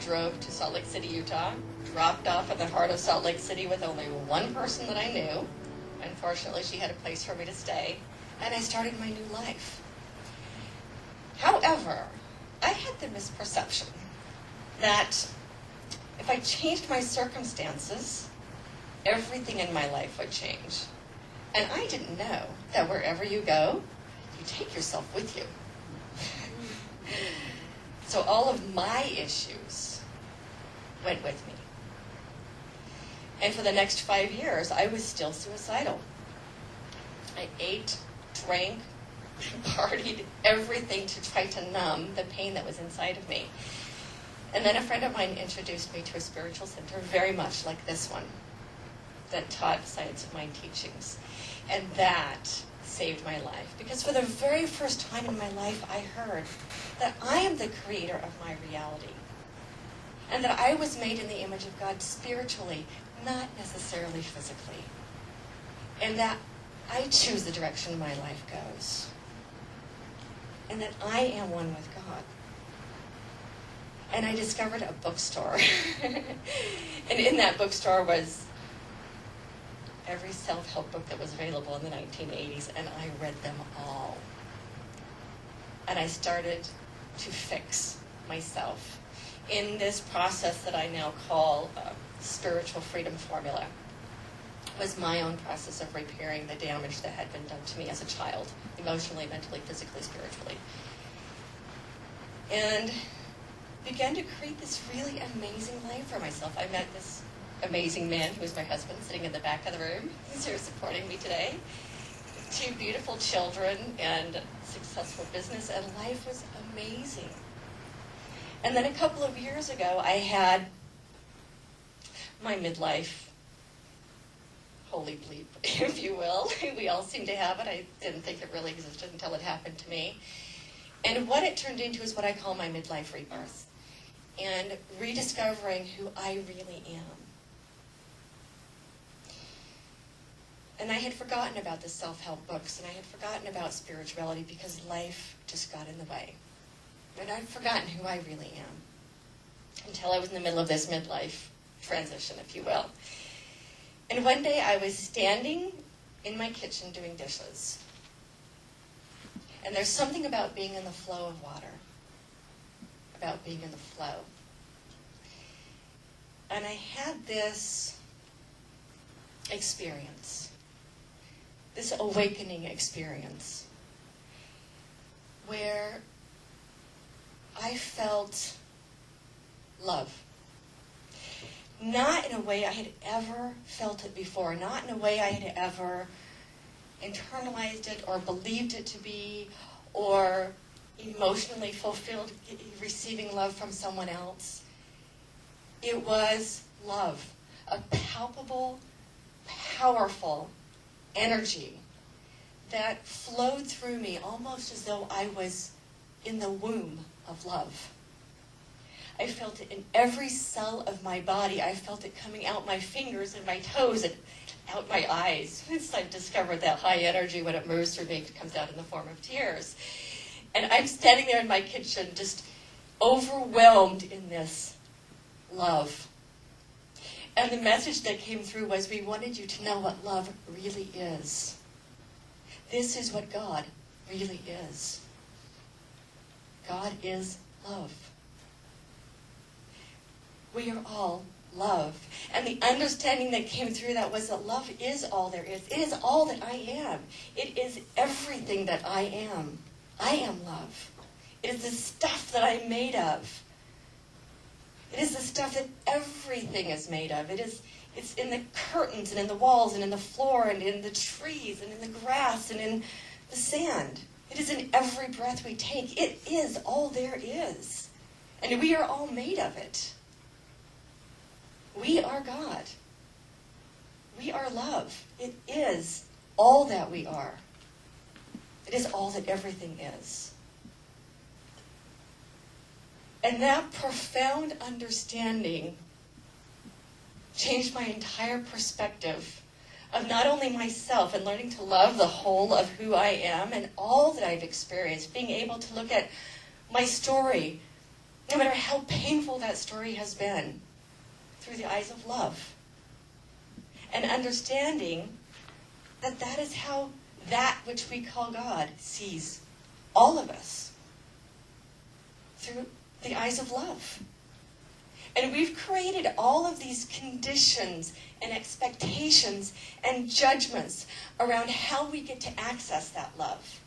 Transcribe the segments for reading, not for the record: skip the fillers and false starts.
drove to Salt Lake City, Utah, dropped off in the heart of Salt Lake City with only one person that I knew. Unfortunately, she had a place for me to stay, and I started my new life. However, I had the misperception that if I changed my circumstances, everything in my life would change. And I didn't know that wherever you go, you take yourself with you. So all of my issues went with me. And for the next 5 years, I was still suicidal. I ate, drank, partied, everything to try to numb the pain that was inside of me. And then a friend of mine introduced me to a spiritual center very much like this one that taught science of mind teachings. And that saved my life. Because for the very first time in my life, I heard that I am the creator of my reality. And that I was made in the image of God spiritually, not necessarily physically. And that I choose the direction my life goes. And that I am one with God. And I discovered a bookstore. And in that bookstore was every self-help book that was available in the 1980s, and I read them all. And I started to fix myself in this process that I now call spiritual freedom formula. It was my own process of repairing the damage that had been done to me as a child, emotionally, mentally, physically, spiritually. And began to create this really amazing life for myself. I met this amazing man who is my husband, sitting in the back of the room. He's here supporting me today. 2 beautiful children and successful business, and life was amazing. And then a couple of years ago, I had my midlife holy bleep, if you will. We all seem to have it. I didn't think it really existed until it happened to me. And what it turned into is what I call my midlife rebirth, and rediscovering who I really am. And I had forgotten about the self-help books, and I had forgotten about spirituality because life just got in the way. And I'd forgotten who I really am until I was in the middle of this midlife transition, if you will. And one day I was standing in my kitchen doing dishes. And there's something about being in the flow of water, about being in the flow. And I had this experience, this awakening experience, where I felt love. Not in a way I had ever felt it before, not in a way I had ever internalized it or believed it to be, or emotionally fulfilled receiving love from someone else. It was love, a palpable, powerful energy that flowed through me almost as though I was in the womb of love. I felt it in every cell of my body. I felt it coming out my fingers and my toes and out my eyes. I've discovered that high energy, when it moves through me, it comes out in the form of tears. And I'm standing there in my kitchen just overwhelmed in this love. And the message that came through was, we wanted you to know what love really is. This is what God really is. God is love. We are all love. And the understanding that came through that was that love is all there is. It is all that I am. It is everything that I am. I am love. It is the stuff that I'm made of. It is the stuff that everything is made of. It's in the curtains and in the walls and in the floor and in the trees and in the grass and in the sand. It is in every breath we take. It is all there is. And we are all made of it. We are God. We are love. It is all that we are. It is all that everything is. And that profound understanding changed my entire perspective of not only myself and learning to love the whole of who I am and all that I've experienced, being able to look at my story no matter how painful that story has been, through the eyes of love. And understanding that that is how that which we call God sees all of us, through the eyes of love. And we've created all of these conditions and expectations and judgments around how we get to access that love.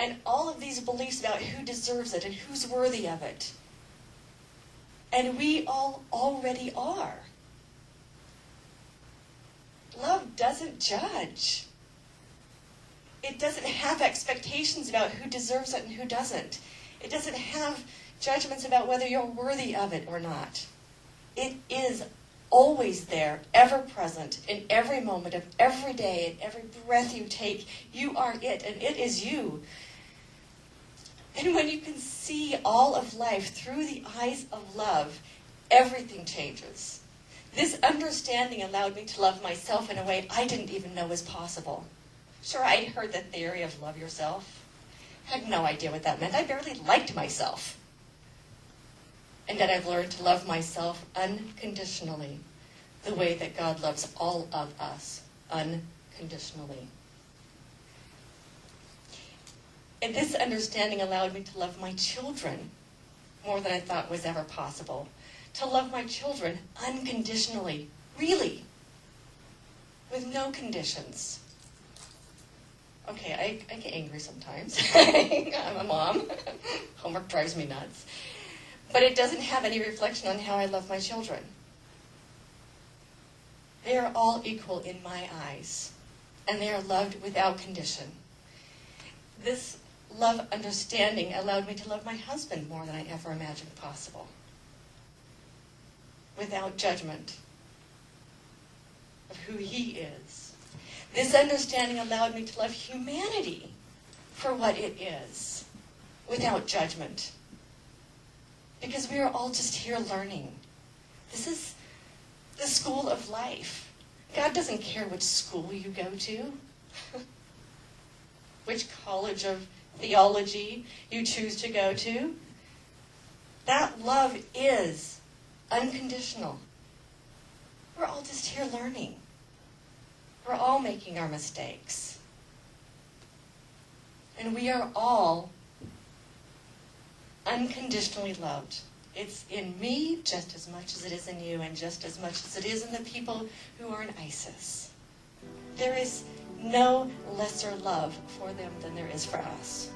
And all of these beliefs about who deserves it and who's worthy of it. And we all already are. Love doesn't judge. It doesn't have expectations about who deserves it and who doesn't. It doesn't have judgments about whether you're worthy of it or not. It is always there, ever present, in every moment of every day, in every breath you take. You are it, and it is you. And when you can see all of life through the eyes of love, everything changes. This understanding allowed me to love myself in a way I didn't even know was possible. Sure, I'd heard the theory of love yourself. I had no idea what that meant. I barely liked myself. And then I've learned to love myself unconditionally, the way that God loves all of us unconditionally. And this understanding allowed me to love my children more than I thought was ever possible. To love my children unconditionally, really, with no conditions. Okay, I get angry sometimes. I'm a mom. Homework drives me nuts. But it doesn't have any reflection on how I love my children. They are all equal in my eyes, and they are loved without condition. This love understanding allowed me to love my husband more than I ever imagined possible, without judgment of who he is. This understanding allowed me to love humanity for what it is, without judgment. Because we are all just here learning. This is the school of life. God doesn't care which school you go to, which college of theology you choose to go to. That love is unconditional. We're all just here learning. We're all making our mistakes. And we are all unconditionally loved. It's in me just as much as it is in you, and just as much as it is in the people who are in ISIS. There is no lesser love for them than there is for us.